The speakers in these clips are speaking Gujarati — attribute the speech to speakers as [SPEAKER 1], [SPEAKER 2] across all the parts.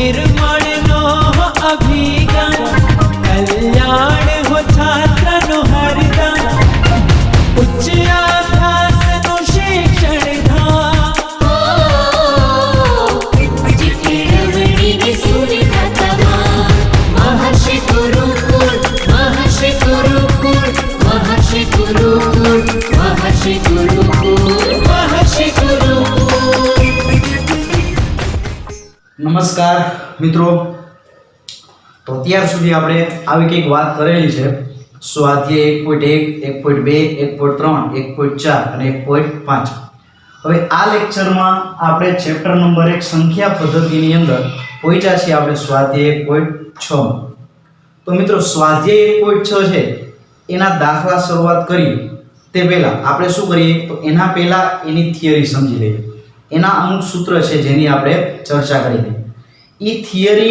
[SPEAKER 1] निर्मळनो अभिगम कल्याण हो छात्रनो हरदम उच्च अभ्यासनो शिक्षण धाम
[SPEAKER 2] केळवणीने सुविधा तमाम महर्षि गुरुकुल महर्षि गुरुकुल महर्षि गुरुकुल महर्षि गुरुकुल महर्षि गुरुकुल।
[SPEAKER 3] नमस्कार मित्रों, तो અત્યાર સુધી આપણે આવી કંઈક વાત કરેલી છે સ્વાધ્યાય 1.1 1.2 1.3 1.4 અને 1.5। હવે આ લેક્ચરમાં આપણે ચેપ્ટર નંબર 1 સંખ્યા પદ્ધતિની અંદર પહોંચ્યા છીએ આપણે સ્વાધ્યાય 1.6 માં। તો મિત્રો સ્વાધ્યાય 1.6 છે એના દાખલા શરૂઆત કરીએ તે પહેલા આપણે શું કરીએ તો એના પહેલા એની થિયરી સમજી લઈએ। એના અમુક સૂત્ર છે જેની આપણે ચર્ચા કરી દઈએ। ई थियरी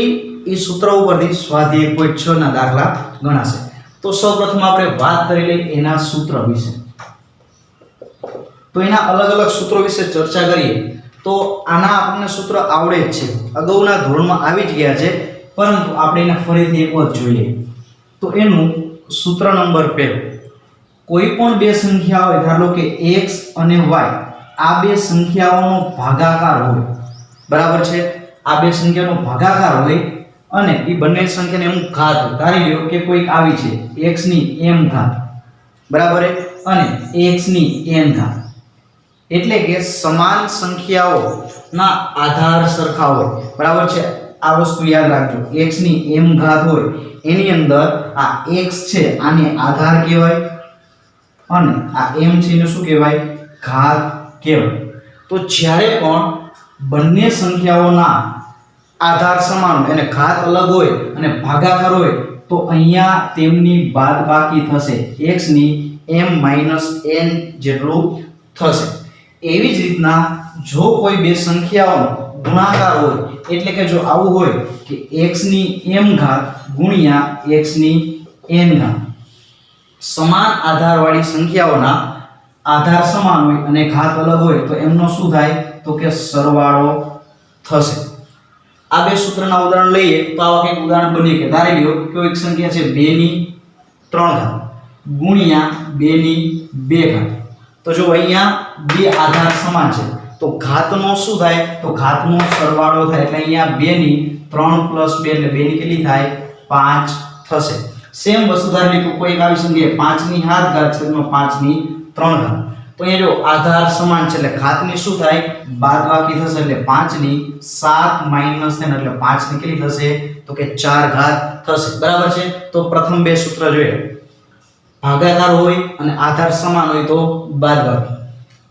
[SPEAKER 3] ई सूत्र उपरथी स्वाध्याय 1.6 ना दाखला गणाશે। तो સૌપ્રથમ આપણે વાત કરી લઈએ એના સૂત્ર વિશે। તો એના અલગ-અલગ સૂત્રો વિશે ચર્ચા કરીએ તો આના આપણને સૂત્ર આવડે જ છે, અગાઉના ધોરણમાં આવી જ ગયા છે, પરંતુ આપણે એને ફરીથી એક વખત જોઈએ। તો એનું સૂત્ર નંબર 1, કોઈ પણ બે સંખ્યા હોય, ધારો કે x અને y, આ બે સંખ્યાઓનો ભાગાકાર હોય, બરાબર છે। આ બે સંખ્યાનો ભાગાકાર હોય અને એ બંને સંખ્યાને એમ ઘાત હોય। ધારી લ્યો કે કોઈક આવી છે x ની m ઘાત, બરાબર છે, અને x ની n ઘાત, એટલે કે સમાન સંખ્યાઓના આધાર સરખા હોય, બરાબર છે। આ વસ્તુ યાદ રાખજો, x ની m ઘાત હોય એની અંદર આ x છે આને આધાર કહેવાય અને આ m છે એને શું કહેવાય, ઘાત કહેવાય। તો જ્યારે પણ બંને સંખ્યાઓના આધાર સમાન હોય અને ઘાત અલગ હોય અને ભાગાકાર હોય તો અહીંયા તેમની બાદબાકી થશે, x ની m - n જેટલું થશે। એવી જ રીતના જો કોઈ બે સંખ્યાઓનો ગુણાકાર હોય, એટલે કે જો આવું હોય કે x ની m ઘાત ગુણ્યા x ની n ઘાત, સમાન આધારવાળી સંખ્યાઓના આધાર સમાન હોય અને ઘાત અલગ હોય તો એમનો શું થાય તો કે સરવાળો થશે। આ બે સૂત્રના ઉદાહરણ લઈએ તો આવા કંઈક ઉદાહરણ બની કે ધારી લ્યો કે એક સંખ્યા છે 2 ની 3 ઘાત ગુણ્યા 2 ની 2 ઘાત। તો જો અહીંયા બે આધાર સમાન છે તો ઘાતનો શું થાય તો ઘાતનો સરવાળો થાય, એટલે અહીંયા 2 ની 3 + 2 એટલે 2 ની કેટલી થાય 5 થશે। સેમ વસ્તુ ધારી લો કોઈ આવી સંખ્યા 5 ની 7 ઘાત છે એમાં 5 ની 3 ઘાત, તો એ જો આધાર સમાન છે એટલે ઘાતની શું થાય બાદબાકી થશે, એટલે 5 ની 7 - 10 એટલે 5 ની કેટલી થશે તો કે 4 ઘાત થશે, બરાબર છે। તો પ્રથમ બે સૂત્ર જોઈએ, ભાગાકાર હોય અને આધાર સમાન હોય તો બાદબાકી,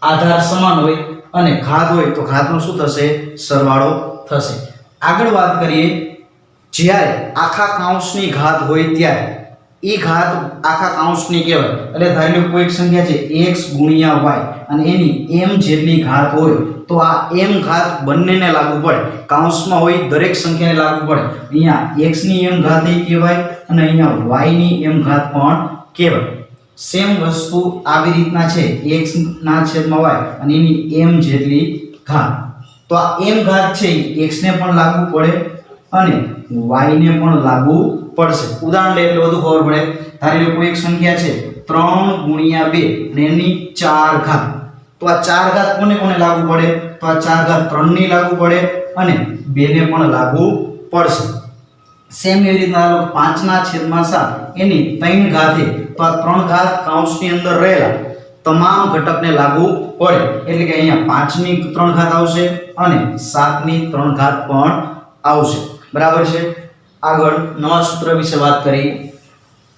[SPEAKER 3] આધાર સમાન હોય અને ઘાત હોય તો ઘાતનો શું થશે સરવાળો થશે। આગળ વાત કરીએ, જ્યારે આખા કાઉન્સની ઘાત હોય ત્યારે ई घात आखा काउंसनी कहेवाय, એટલે ધારી લો કોઈ એક સંખ્યા છે x * y અને એની m જેટલી ઘાત હોય તો આ m ઘાત બંનેને લાગુ પડે, કાઉન્સમાં હોય દરેક સંખ્યાને લાગુ પડે। અહીંયા x ની m ઘાત એ કહેવાય અને અહીંયા y ની m ઘાત પણ કહેવાય। સેમ વસ્તુ આવી રીતના છે x ના છેદમાં y અને એની m જેટલી ઘાત, તો આ m ઘાત છે x ને પણ લાગુ પડે અને y ને પણ લાગુ પડશે। ઉદાહરણ લઈએ એટલે વધુ ખબર પડે। ધારી લો કોઈ એક સંખ્યા છે 3 * 2 અને એની 4 ઘાત, તો આ 4 ઘાત કોને કોને લાગુ પડે તો આ 4 ઘાત 3 ની લાગુ પડે અને 2 ને પણ લાગુ પડશે। સેમ એવી રીતના 5/7 એની 3 ઘાત છે તો આ 3 ઘાત કાઉન્સની અંદર રહેલા તમામ ઘટકને લાગુ પડે, એટલે કે અહીંયા 5 ની 3 ઘાત આવશે અને 7 ની 3 ઘાત પણ આવશે, બરાબર છે। આગળ નવા સૂત્ર વિશે વાત કરી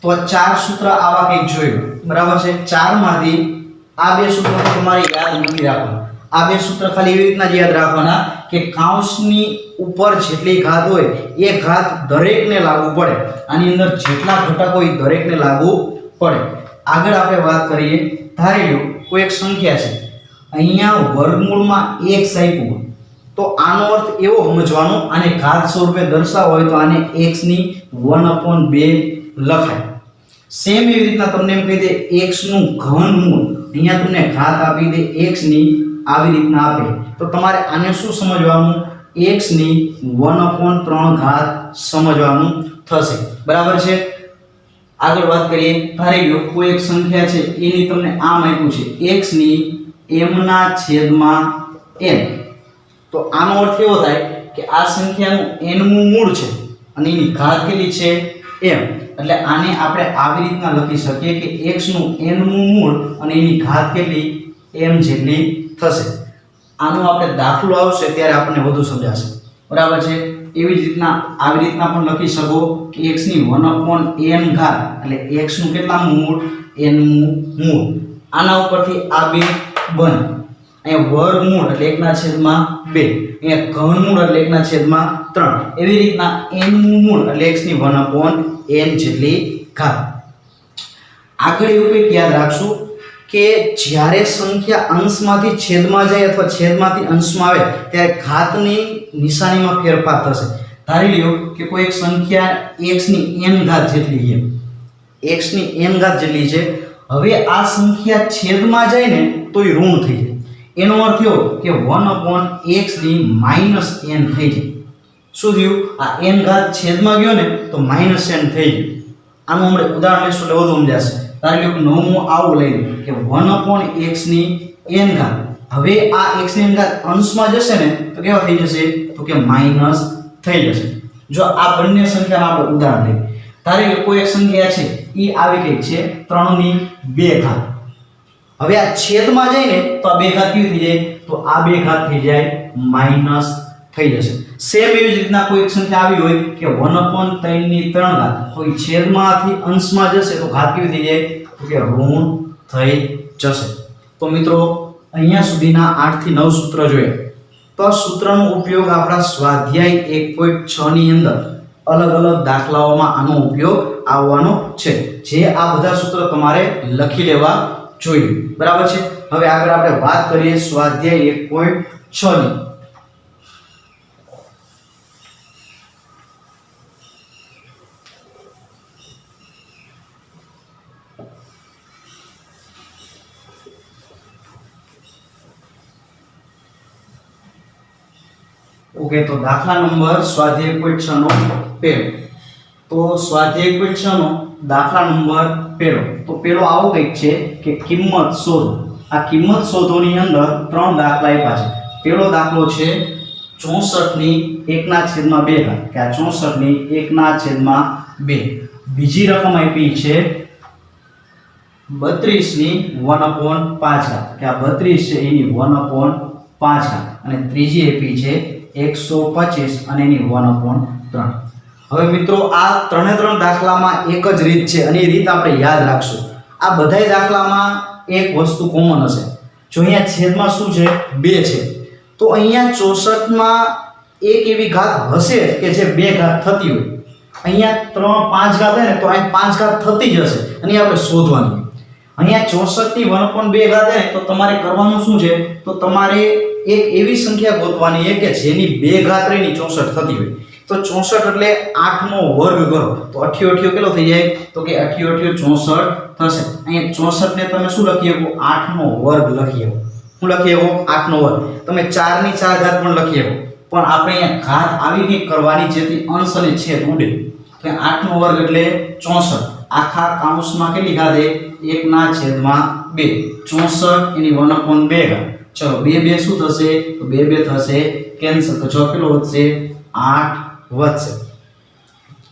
[SPEAKER 3] તો આ ચાર સૂત્ર આવા કંઈક જોયું, બરાબર છે। ચાર માંથી આ બે સૂત્રો તમારે યાદ નથી રાખવાના। આ બે સૂત્ર ખાલી એવી રીતના જ યાદ રાખવાના કે કાઉન્સની ઉપર જેટલી ઘાત હોય એ ઘાત દરેકને લાગુ પડે, આની અંદર જેટલા ઘટક હોય દરેકને લાગુ પડે। આગળ આપણે વાત કરીએ, ધારી લો કોઈ એક સંખ્યા છે, અહીંયા વર્ગમૂળમાં x આપ્યું તો આનો અર્થ એવો સમજવાનો, આને ઘાત સ્વરૂપે દર્શાવવો હોય તો આને x ની 1/2 લખાય। સેમ એવી રીતના તમને એમ કહી દે x નું ઘનમૂળ, અહીંયા તમને ઘાત આપી દે x ની આવી રીતના આપે તો તમારે આને શું સમજવાનું x ની 1/3 સમજવાનું થશે. બરાબર છે. આગળ વાત કરીએ. ધારી લો કોઈ એક સંખ્યા છે એની તમને આમ આપ્યું છે x ની m/n. તો આનો અર્થ એવો થાય કે આ સંખ્યાનું nમું મૂળ છે અને એની ઘાત કેટલી છે m. એટલે આને આપણે આવી રીતના લખી શકીએ કે x નું nમું મૂળ અને એની ઘાત કેટલી m જેટલી થશે. આનો આપણે દાખલો આવશે ત્યારે આપણને વધુ સમજાશે. બરાબર છે. એવી જ રીતના આવી રીતના પણ લખી શકો કે x ની 1/n ઘાત એટલે x નું કેટલામું મૂળ n મું મૂળ. આના ઉપરથી આ બે બને. અહીંયા વર્ગમૂળ એટલે 1/2, અહીંયા ઘનમૂળ એટલે 1/3. એવી રીતના n મું મૂળ એટલે x ની 1/n જેટલી ઘાત. આગળ એવું કંઈક યાદ રાખશું કે જ્યારે સંખ્યા અંશમાંથી છેદમાં જાય અથવા છેદમાંથી અંશમાં આવે ત્યારે ઘાતની નિશાનીમાં ફેરફાર થશે. ધારી લ્યો કે કોઈ એક સંખ્યા x ની n ઘાત જેટલી છે. x ની n ઘાત જેટલી છે. હવે આ સંખ્યા છેદમાં જાય ને તો એ ઋણ થઈ જાય. એનો અર્થ એવો કે 1/x ની -n થઈ જાય. શું થયું? આ n ઘાત છેદમાં ગયો ને તો -n થઈ ગયું. આનું આપણે ઉદાહરણ લઈશું એટલે વધુ સમજાશે. ધારી લો કે નવમું આવું લઈ લો કે 1/x ની n ઘાત. હવે આ x ની n ઘાત અંશમાં જશે ને તો કેવા થઈ જશે? તો કે માઈનસ થઈ જશે. જો આ બંને સંખ્યાનું આપણે ઉદાહરણ લઈએ. ધારી લો કોઈ એક સંખ્યા છે ઈ આવી ગઈ છે 3/2 ઘાત. હવે આ છેદમાં જાય ને તો આ બે ઘાત કેવી થઈ જાય? તો આ બે ઘાત થઈ જાય માઈનસ થઈ જશે. સેમ એવી જ રીતના કોઈ એક સંખ્યા આવી હોય કે 1/3 ઘાત. તો એ છેદમાંથી અંશમાં જશે તો ઘાત કેવી થઈ જાય? તો કે ઋણ થઈ જશે. તો મિત્રો અહીંયા સુધીના 8 થી 9 સૂત્ર જોયા. તો આ સૂત્રનો ઉપયોગ આપણા સ્વાધ્યાય 1.6 ની અંદર અલગ અલગ દાખલાઓમાં આનો ઉપયોગ આવવાનો છે. જે આ બધા સૂત્ર તમારે લખી લેવા જોઈએ. બરાબર છે. હવે આગળ આપણે વાત કરીએ સ્વાધ્યાય 1.6 ની. ઓકે, તો દાખલા નંબર સ્વાધ્યાય 1.6 નો પહેલો. તો સ્વાધ્યાય 1.6 નો દાખલા નંબર પહેલો. તો પહેલો આવો કંઈક છે કે કિંમત શોધો. આ કિંમત શોધોની અંદર 3 દાખલા આપ્યા છે. પહેલો દાખલો છે 64 ની 1/2 ઘાત કે આ 64 ની 1/2. બીજી રકમ આપી છે 32 ની 1/5 ઘાત કે આ 32 છે એની 1/5 ઘાત. અને ત્રીજી આપી છે 125 અને એની 1/3. હવે મિત્રો આ ત્રણે ત્રણ દાખલામાં એક જ રીત છે અને એ રીત આપણે યાદ રાખશું. આ બધાય દાખલામાં એક વસ્તુ કોમન હશે. જો અહીંયા છેદમાં શું છે? 2 છે. તો અહીંયા 64 માં એક એવી ઘાત હશે કે જે 2 ઘાત થતી હોય. અહીંયા 3 5 ઘાત હોય ને તો અહીં 5 ઘાત થતી જ હશે અને આપણે શોધવાની. અહીંયા 64 ની 1/2 ઘાત હોય તો તમારે કરવાનું શું છે? તો તમારે એક એવી સંખ્યા ગોતવાની છે કે જેની 2 ઘાત રહીની 64 થતી હોય. તો 64 એટલે 8 નો વર્ગ કરો તો 88 કેટલો થઈ જાય? તો કે 88 64 થશે. અહીંયા 64 ને તમે શું લખી શકો? 8 નો વર્ગ લખી શકો. શું લખી શકો? 8 નો વર્ગ. તમે 4 ની 4 ઘાત પણ લખી શકો. પણ આપણે અહીંયા ઘાત આવી કંઈક કરવાની જેથી અંશ અને છેદ ઉડે. તો 8 નો વર્ગ એટલે 64. આખા કાઉન્સમાં કેટલી ઘાત છે? 1/2. 64 એની 1/2 ઘાત. ચલો 2 2 શું થશે? તો 2 2 થશે કેન્સલ. તો જવાબ કેટલો વધશે? 8 વધશે.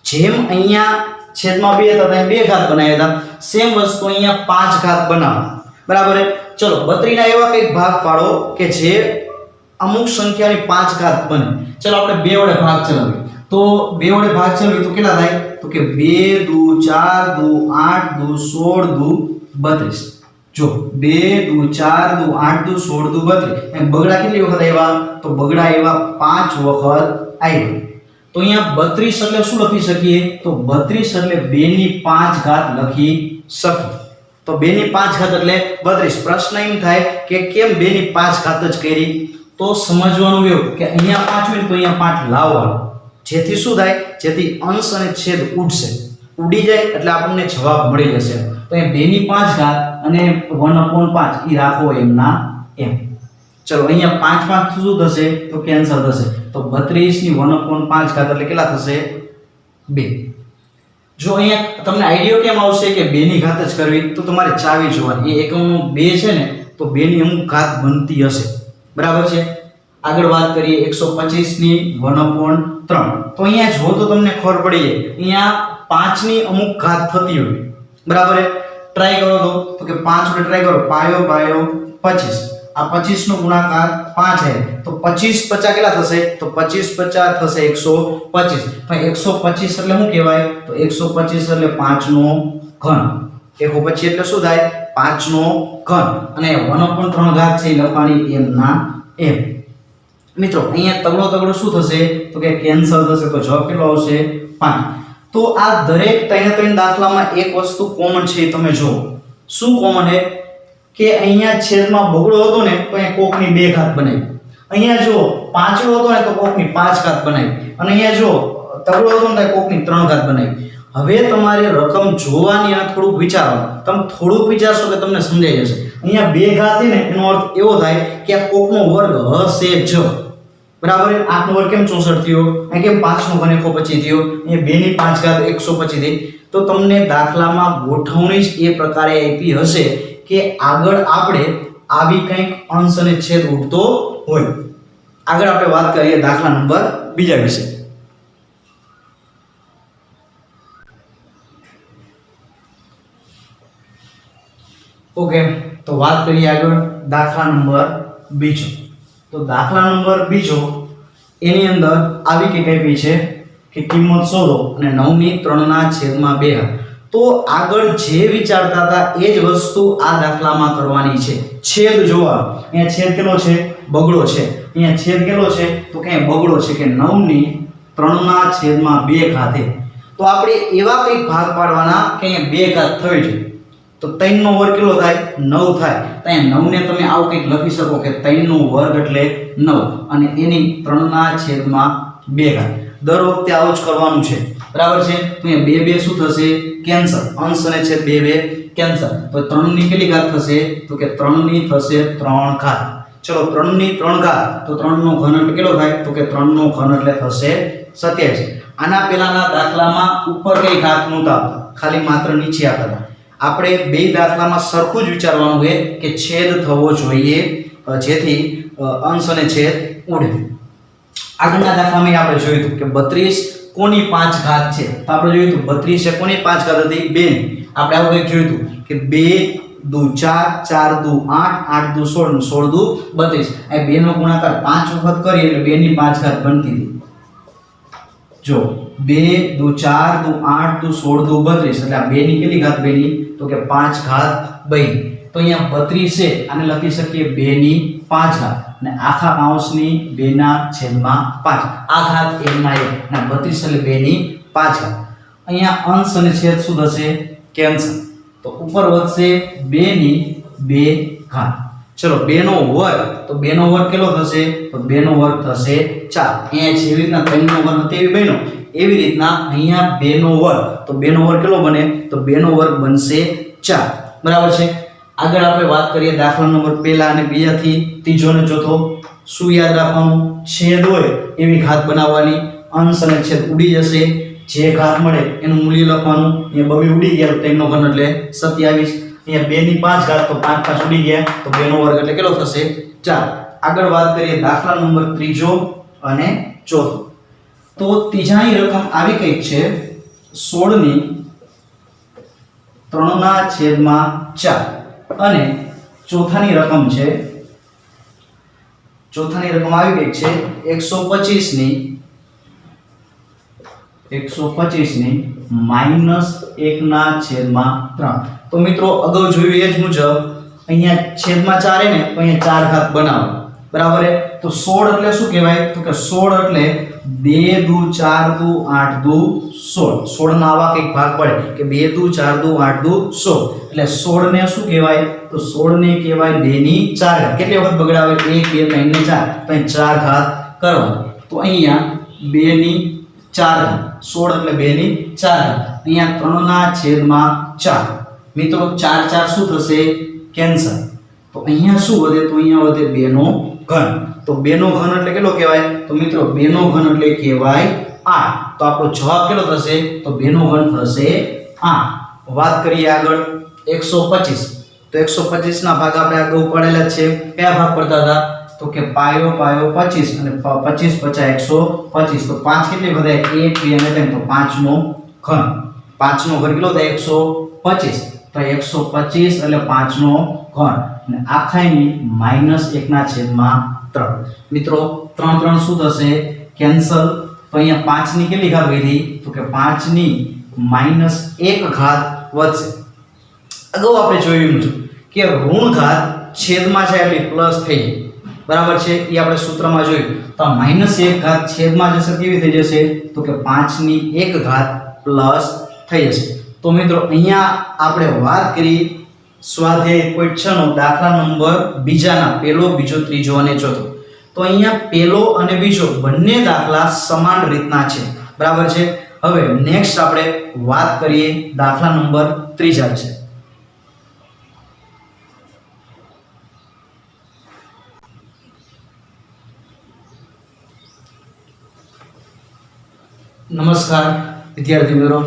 [SPEAKER 3] જેમ અહીંયા છેદમાં 2 હતા ત્યાં 2 ઘાત બનાવ્યા હતા, સેમ વસ્તુ અહીંયા 5 ઘાત બનાવો. બરાબર છે. ચલો 32 ના એવા કંઈક ભાગ પાડો કે જે અમુક સંખ્યાની 5 ઘાત બને. ચલો આપણે 2 વડે ભાગ ચલાવીએ. તો 2 વડે ભાગ ચલાવીએ તો કેટલા થાય? તો કે 2 દુ 4 દુ 8 દુ 16 દુ 32. જો 2 દુ 4 દુ 8 દુ 16 દુ 32. એમ બગડા કેટલી વખત આવ્યા? તો બગડા આવ્યા 5 વખત આવ્યા. તો અહીંયા 32 એટલે શું લખી શકીએ? તો 32 એટલે 2 ની 5 ઘાત લખી શકીએ. તો 2 ની 5 ઘાત એટલે 32. પ્રશ્ન એમ થાય કે કેમ 2 ની 5 ઘાત જ કરી? તો સમજવાનું એવું કે અહીંયા 5 હોય તો અહીંયા 5 લાવવાનું. જેથી શું થાય? જેથી અંશ અને છેદ ઉડશે. ઉડી જાય એટલે આપણને જવાબ મળી જશે. તો એ 2 ની 5 ઘાત અને 1/5 ઈ રાખો એમના એમ. ચલો અહીંયા 5 5 શું થશે? તો કેન્સલ થશે. તો 32 ની 1/5 ઘાત એટલે કેટલા થશે 2. જો અહીંયા તમને આઈડિયા કેમ આવશે કે 2 ની ઘાત જ કરવી, તો તમારે ચાવી જોવાની. એ એકમનો 2 છે ને તો 2 ની અમુક ઘાત બનતી હશે, બરાબર છે. આગળ વાત કરીએ 125 ની 1/3. તો અહીંયા જો તો તમને ખબર પડી જાય, અહીંયા 5 ની અમુક ઘાત થતી હોય, બરાબર. ટ્રાય કરો તો કે 5 વડે ટ્રાય કરો, પાયો 25. આ 25 નો ગુણાકાર 5 છે તો 25 50 કેટલા થશે, તો 25 50 થશે 125. ભાઈ 125 એટલે શું કહેવાય, તો 125 એટલે 5 નો ઘન. 125 એટલે શું થાય, 5 નો ઘન. અને 1/3 ઘાત છે એ લખવાની એમ ના એમ. મિત્રો અહીંયા તગડો શું થશે, તો કે કેન્સલ થશે. તો જવાબ કેટલો આવશે 5. તો આ દરેક ત્રણે દાખલામાં એક વસ્તુ કોમન છે, તમે જો શું કોમન છે કે અહીંયા છેદમાં બગડો હતો ને તો અહીંયા કોકની 2 ઘાત બનાવી, અહીંયા જો પાંચડો હતો ને તો કોકની 5 ઘાત બનાવી, અને અહીંયા જો તગડો હતો ને તો કોકની 3 ઘાત બનાવી. હવે તમારે રકમ જોવાની અને થોડુંક વિચારવાનું. તમે થોડુંક વિચારશો કે તમને સમજાઈ જશે. અહીંયા 2 ઘાત છે ને એનો અર્થ એવો થાય કે આ કોકનો વર્ગ હશે જ, બરાબર. 8 નો વર્ગ કેમ 64 થયો, અહીં કેમ 5 નો ઘન 125 થયો, અહીંયા 2 ની 5 ઘાત 125 થઈ. તો તમને દાખલામાં ગોઠવણી જ એ પ્રકારે આપી હશે કે આગળ આપણે આવી કંઈક અંશ અને છેદ ઉઠતો હોય. આગળ આપણે વાત કરીએ દાખલા નંબર 2 વિશે. ઓકે, તો વાત કરીએ આગળ દાખલા નંબર 2. તો દાખલા નંબર 2 એની અંદર આવી કંઈક આપી છે કે કિંમત શોધો અને 9 ની 3/2. તો આગળ જે વિચારતા હતા એ જ વસ્તુ આ દાખલામાં કરવાની છે. છેદ જોવા, અહીંયા છેદ કેટલો છે, બગડો છે. અહીંયા છેદ કેટલો છે, તો કે બગડો છે કે 9 ની 3/2 ઘાતે. તો આપણે એવા કંઈક ભાગ પાડવાના કે અહીંયા 2 ઘાત થવી જોઈએ. તો 3 નો વર્ગ કેટલો થાય, 9 થાય. તો અહીંયા 9 ને તમે આવું કંઈક લખી શકો કે 3 નો વર્ગ એટલે 9 અને એની 3/2 ઘાત. દર વખતે આવું જ કરવાનું છે, બરાબર છે. તો અહીંયા 2 શું થશે, કેન્સલ. અંશ અને છેદ 2 કેન્સલ. તો 3 ની કેટલી ઘાત થશે, તો કે 3 ની થશે 3 ઘાત. ચલો 3 ની 3 ઘાત, તો 3 નો ઘન એટલે કેટલો થાય, તો કે 3 નો ઘન એટલે થશે 27. આના પહેલાના દાખલામાં ઉપર કઈ ઘાત નહોતા આપતા, ખાલી માત્ર નીચે આપતા હતા. આપણે બે દાખલામાં સરખું જ વિચારવાનું છે કે છેદ થવો જોઈએ જેથી અંશ અને છેદ ઉડે. આગળના દાખલામાં આપણે જોયું હતું કે 32 કોની 5 ઘાત છે, તો આપણે જોયું હતું 32 છે કોની 5 ઘાત હતી, 2 ની. આપણે આવું કંઈક જોયું હતું કે 2 દુ 4, 4 દુ 8, 8 દુ 16, 16 દુ 32. આ 2 નો ગુણાકાર 5 વખત કરીએ એટલે 2 ની 5 ઘાત બનતી હતી. જો 2 દુ 4 દુ 8 દુ 16 દુ 32 એટલે આ 2 ની કેટલી ઘાત બની, તો કે 5 ઘાત બની. તો અહીંયા 32 છે આને લખી શકીએ 2 ની 5 ઘાત અને આખા કૌંસની 2 ના છેદમાં 5. આ ઘાત n ના 1 અને 32 એટલે 2 ની 5 ઘાત. અહીંયા અંશ અને છેદ શું થશે, કેન્સલ. તો ઉપર વધશે 2 ની 2 ઘાત. ચલો 2 નો વર્ગ, તો 2 નો વર્ગ કેટલો થશે, તો 2 નો વર્ગ થશે 4. અહીંયા જેવી રીતના 3 નો વર્ગ તેવી બન્યો એવી રીતના અહીંયા 2 નો વર્ગ, તો 2 નો વર્ગ કેટલો બને, તો 2 નો વર્ગ બનશે 4, બરાબર છે. આગળ આપણે વાત કરીએ દાખલા નંબર પહેલા અને બીજાથી ત્રીજો અને ચોથો. શું યાદ રાખવાનું, છેદ હોય એવી ઘાત બનાવવાની, અંશ અને છેદ ઉડી જશે, જે ઘાત મળે એનું મૂલ્ય લખવાનું. અહીંયા બબે ઉડી ગયા તો 3 નો ઘન એટલે 27. અહીંયા 2 ની 5 ઘાત તો 5 5 ઉડી ગયા તો 2 નો વર્ગ એટલે કેટલો થશે, 4. આગળ વાત કરીએ દાખલા નંબર ત્રીજો અને ચોથો. તો ત્રીજાની રકમ આવી કંઈક છે 16 ની 3/4 અને ચોથાની રકમ આવી કંઈક છે 125 ની -1/3. તો મિત્રો અગાઉ જોયું એ જ મુજબ અહીંયા છેદમાં 4 ને તો અહીંયા 4 ઘાત બનાવો, બરાબર છે. તો 16 એટલે શું કહેવાય, તો કે 16 એટલે 2 દુ 4 દુ 8 દુ 16. 16 ના આવા કંઈક ભાગ પડે કે 2 દુ 4 દુ 8 દુ 16 એટલે 16 ને શું કહેવાય, તો 16 ને કહેવાય 2 ની 4 ઘાત. કેટલી વખત બગડાવે, 1 2 3 ને 4, તો 4 ઘાત કરવા. તો અહીંયા 2 ની 4 ઘાત, 16 એટલે 2 ની 4 ઘાત. અહીંયા 3/4. મિત્રો 4 4 શું થશે, કેન્સલ. તો અહીંયા શું વધે, તો અહીંયા વધે 2 નો ઘન. તો 2 નો ઘન એટલે કેટલો કહેવાય? તો મિત્રો 2 નો ઘન એટલે કહેવાય 8. તો આપણો જવાબ કેટલો થશે? તો 2 નો ઘન થશે 8. વાત કરીએ આગળ 125. તો 125 ના ભાગ આપણે આગળ પડેલા જ છે. કયા ભાગ પડતા હતા? તો કે પાયો 25 અને 25 50 125. તો 5 કેટલી વધે? 1 2 અને 3. તો 5 નો ઘન. 5 નો ઘન કેટલો થાય? 125. તો 125 એટલે 5 નો ઘન અને આખાની -1/3. મિત્રો 3 3 શું થશે? કેન્સલ. તો અહીંયા 5 ની કેટલી ઘાત વધી? તો કે 5 ની -1 ઘાત વધશે. અગાઉ આપણે જોયું કે ઋણ ઘાત છેદમાં છે એટલે પ્લસ થઈ જાય. બરાબર છે? એ આપણે સૂત્રમાં જોયું. તો -1 ઘાત છેદમાં જશે કેવી થઈ જશે? તો કે 5 ની 1 ઘાત પ્લસ થઈ જશે. તો મિત્રો અહીંયા આપણે વાત કરી સ્વાધ્યાય 1.6 નો દાખલા નંબર બીજાના પહેલો, બીજો, ત્રીજો અને ચોથો. તો અહીંયા પહેલો અને બીજો બંને દાખલા સમાન રીતના છે. બરાબર છે? હવે નેક્સ્ટ આપણે વાત કરીએ દાખલા નંબર ત્રીજા વિશે. નમસ્કાર વિદ્યાર્થી મિત્રો,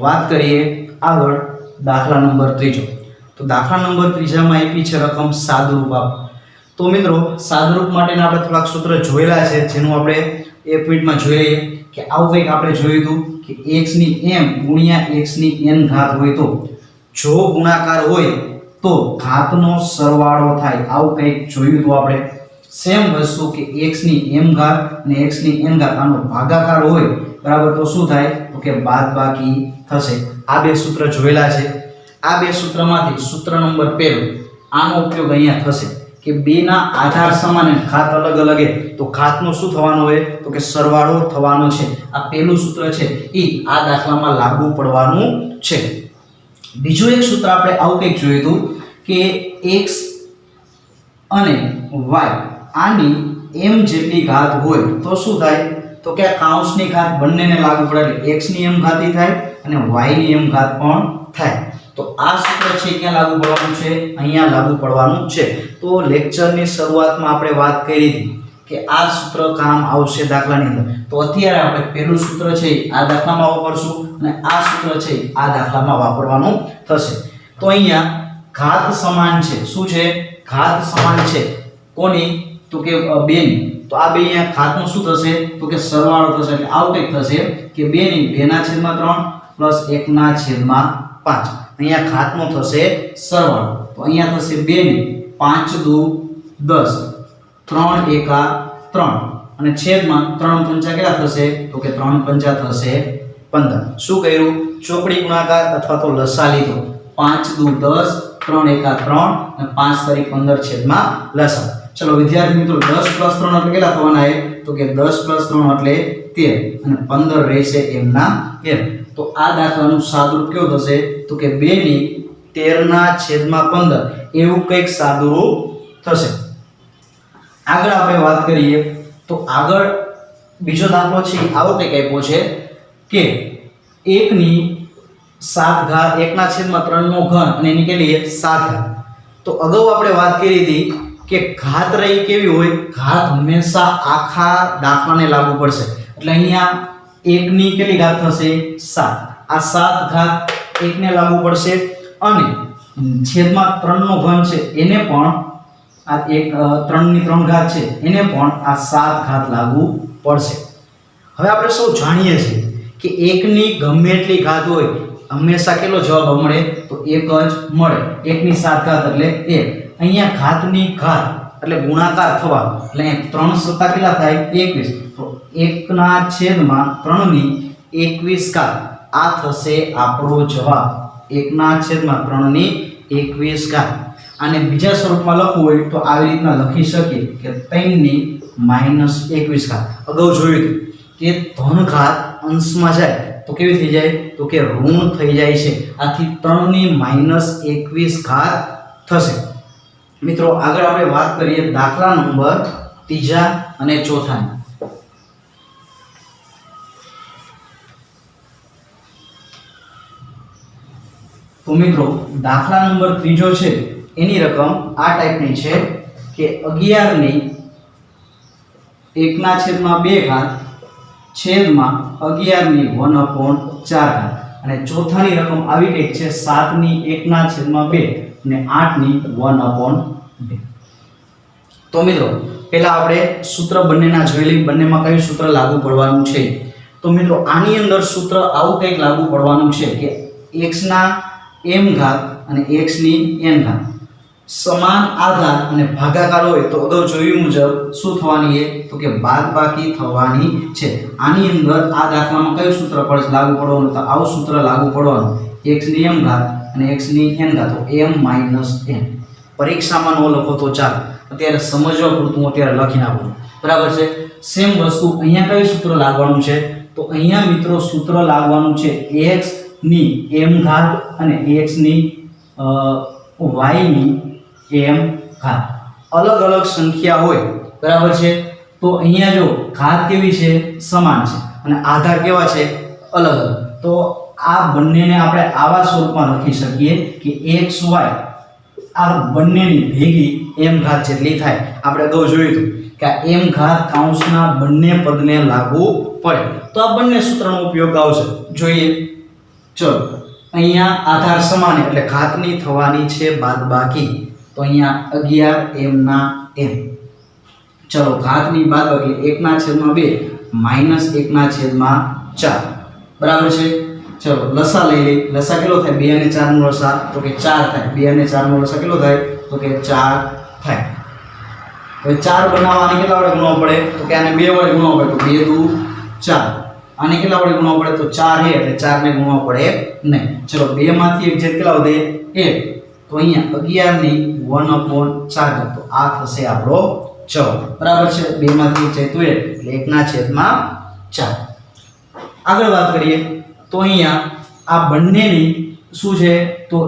[SPEAKER 3] વાત કરીએ આગળ દાખલા નંબર ત્રીજો. તો દાખલા નંબર ત્રીજામાં આપી છે રકમ સાદુરૂપ આપ. તો મિત્રો સાદુરૂપ માટેના આપણે થોડાક સૂત્ર જોયેલા છે, જેનું આપણે એક મિનિટમાં જોઈ લઈએ. કે આવું કંઈક આપણે જોયું હતું કે x ની m ગુણ્યા x ની n ઘાત હોય તો જો ગુણાકાર હોય તો ઘાતનો સરવાળો થાય. આવું કંઈક જોયું હતું આપણે. સેમ વસ્તુ કે x ની m ઘાત અને x ની n ઘાત આનો ભાગાકાર હોય, બરાબર, તો શું થાય? તો કે બાદબાકી થશે. આ બે સૂત્ર જોયેલા છે. આ બે સૂત્રમાંથી સૂત્ર નંબર પહેલું આનો ઉપયોગ અહીંયા થશે કે બેના આધાર સમાન અને ઘાત અલગ અલગ તો ઘાતનો શું થવાનો હોય? તો કે સરવાળો થવાનો છે. આ પહેલું સૂત્ર છે એ આ દાખલામાં લાગુ પડવાનું છે. બીજું એક સૂત્ર આપણે આવું કંઈક જોયું હતું કે x અને y આની m જેટલી ઘાત હોય તો શું થાય? તો કે આ કાઉન્સની ઘાત બંનેને લાગુ પડે એટલે x ની m ઘાત થાય અને y ની m ઘાત પણ થાય. તો આ સૂત્ર છે ક્યાં લાગુ પડવાનું છે? અહીંયા લાગુ પડવાનું છે. તો લેક્ચરની શરૂઆતમાં આપણે વાત કરી હતી કે આ સૂત્ર કામ આવશે દાખલાની અંદર. તો અત્યારે આપણે પહેલું સૂત્ર છે આ દાખલામાં વાપરશું અને આ સૂત્ર છે આ દાખલામાં વાપરવાનું થશે. તો અહીંયા ઘાત સમાન છે. શું છે? ઘાત સમાન છે. કોની? તો કે 2 ની. તો આ બે અહીંયા ઘાતનું શું થશે? તો કે સરવાળો થશે. એટલે આવું કંઈક થશે કે 2 ની 2/3 પ્લસ 1/5. અહીંયા ઘાતનો થશે સરવાળો. તો અહીંયા થશે 2 ની 5 દુ 10, 3 એકા 3 અને છેદમાં 3 પંચા કેટલા થશે? તો કે 3 પંચા થશે 15. શું કર્યું? ચોકડી ગુણાકાર અથવા તો લસા લીધો. 5 દુ 10, 3 એકા 3 અને 5 તારીખ 15 છેદમાં લસા. ચલો વિદ્યાર્થી મિત્રો 10 + 3 એટલે કેટલા થવાના છે? તો કે 10 + 3 એટલે 13 અને 15 રહેશે એમના એમ. તો આ દાખલાનું સાદુરૂપ કેવું થશે? તો કે 2 ની 13/15 એવું કંઈક સાદુરૂપ થશે. આગળ આપણે વાત કરીએ તો આગળ બીજો દાખલો છે આવો કંઈક આપ્યો છે કે 1 ની 7 ઘાત 1/3 નો ઘન અને એની કેટલી 7 ઘાત. તો અગાઉ આપણે વાત કરી હતી કે ઘાત રહી કેવી હોય? ઘાત હંમેશા આખા દાખલાને લાગુ પડશે. એટલે અહીંયા 1 ની કેટલી ઘાત થશે? 7. આ 7 ઘાત 1 ને લાગુ પડશે અને છેદમાં 3 નો ઘન છે એને પણ આ 3 ની 3 ઘાત છે એને પણ આ 7 ઘાત લાગુ પડશે. હવે આપણે સૌ જાણીએ છીએ કે 1 ની ગમે એટલી ઘાત હોય હંમેશા કેટલો જવાબ મળે? તો 1 જ મળે. 1 ની 7 ઘાત એટલે 1. અહીંયા ઘાતની ઘાત એટલે ગુણાકાર થવા એટલે 3 સત્તા કેટલા થાય? 21. તો 1/3 ની 21 ઘાત આ થશે આપણો જવાબ. 1/3 ની 21 ઘાત. આને બીજા સ્વરૂપમાં લખવું હોય તો આવી રીતના લખી શકીએ કે 3 ની -21 ઘાત. અગાઉ જોયું કે ધન ઘાત અંશમાં જાય તો કેવી થઈ જાય? તો કે ઋણ થઈ જાય છે. આથી 3 ની -21 ઘાત થશે. મિત્રો આગળ આપણે વાત કરીએ દાખલા નંબર ત્રીજા અને ચોથાની. તો મિત્રો દાખલા નંબર ત્રીજો છે એની રકમ આ ટાઈપની છે કે 11 ની 1/2 છેદમાં 11/1/4 અને ચોથાની રકમ આવી ગઈ છે 7/1/2 અને 8/1/2. તો મિત્રો પહેલા આપણે સૂત્ર બંનેના જોઈ લઈએ, બંનેમાં કયું સૂત્ર લાગુ પડવાનું છે. તો મિત્રો આની અંદર સૂત્ર આવું કંઈક લાગુ પડવાનું છે કે x ના m ઘાત અને x ની n ઘાત સમાન આધાર અને ભાગાકાર હોય તો અગાઉ જોયું મુજબ શું થવાની છે તો કે બાદબાકી થવાની છે. આની અંદર આ દાખલામાં કયું સૂત્ર લાગુ પડવાનું તો આવું સૂત્ર લાગુ પડવાનું x ની m ઘાત અને x ની n ઘાત તો m - n. પરીક્ષામાં ન લખો તો ચાલો, અત્યારે સમજવા પૂરતું અત્યારે લખી નાખું, બરાબર છે. સેમ વસ્તુ અહીંયા કયું સૂત્ર લાગવાનું છે તો અહીંયા મિત્રો સૂત્ર લાગવાનું છે x ની m ઘાત અને x ની y ની m ઘાત. અલગ અલગ સંખ્યા હોય, બરાબર છે, તો અહીંયા જો ઘાત કેવી છે સમાન છે અને આધાર કેવા છે અલગ અલગ. તો આ બંનેને આપણે આવા સ્વરૂપમાં લખી શકીએ કે xy આ બંનેની ભેગી m ઘાત જેટલી થાય. આપણે અગાઉ જોયું હતું કે આ m ઘાત કૌંસના બંને પદને લાગુ પડે તો આ બંને સૂત્રનો ઉપયોગ આવશે. જોઈએ ચલો, અહીંયા આધાર સમાન એટલે ઘાતની થવાની છે બાદબાકી, તો અહીંયા 11 m ના m. ચલો ઘાતની બાદબાકી 1/2 -1/4 બરાબર છે. ચલો લસા લઈ લઈએ. લસા કેટલો થાય 2 અને 4 નો લસા તો કે 4 થાય. 2 અને 4 નો લસા કેટલો થાય તો કે 4 થાય. હવે 4 બનાવવા આને કેટલા વડે ગુણવા પડે તો કે આને 2 વડે ગુણવા પડે તો 2 દુ 4. આને કેટલા વડે ગુણવા પડે તો 4 છે એટલે 4 ને ગુણવા પડે નહીં. ચલો 2 માંથી એક છેદ કેટલા વધે 1 તો અહીંયા 11/1/4 તો આ થશે આપણો જવાબ, બરાબર છે. 2 માંથી એક છેદ તો 1 એટલે 1/4. આગળ વાત કરીએ તો અહીંયા આ બંનેની શું છે તો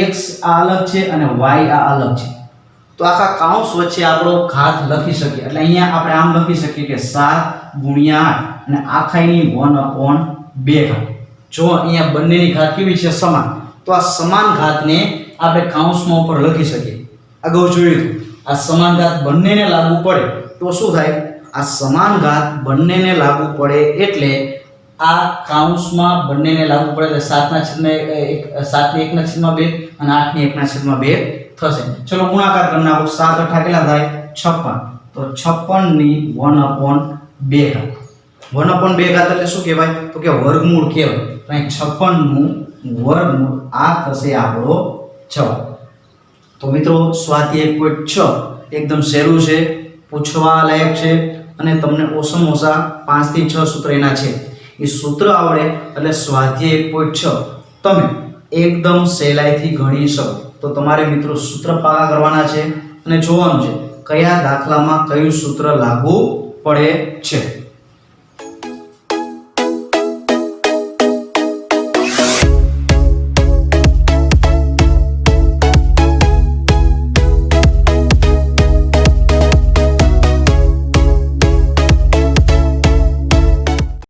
[SPEAKER 3] x આ અલગ છે અને y આ અલગ છે. તો આખા કૌંસ વચ્ચે આપણો ઘાત લખી શકીએ એટલે અહીંયા આપણે આમ લખી શકીએ કે 7 × 8 અને આખાની 1/2 ઘાત. જો અહીંયા બંનેની ઘાત કેવી છે સમાન, તો આ સમાન ઘાતને આપણે કૌંસમાં ઉપર લખી શકીએ. અગાઉ જોયું આ સમાન ઘાત બંનેને લાગુ પડે તો શું થાય, આ સમાન ઘાત બંનેને લાગુ પડે એટલે આ કૌંસમાં બંનેને લાગુ પડે એટલે 7/1/2 અને 8/1/2 થશે. ચલો ગુણાકાર કરી નાખો. 7 × 8 કેટલા થાય 56 તો 56/1/2 ઘાત. 1/2 ઘાત એટલે શું કહેવાય તો કે વર્ગમૂળ કહેવાય. તો અહીં 56 નું વર્ગમૂળ આ થશે આપણો જવાબ. તો મિત્રો સ્વાધ્યાય 1.6 એકદમ સહેલું છે, પૂછવા લાયક છે અને તમને ઓછામાં ઓછા 5 થી 6 સૂત્ર એના છે. એ સૂત્ર આવડે એટલે સ્વાધ્યાય 1.6 તમે એકદમ સહેલાઈથી ગણી શકો. તો તમારે મિત્રો સૂત્ર પાકા કરવાના છે અને જોવાનું છે કયા દાખલામાં કયું સૂત્ર લાગુ પડે છે.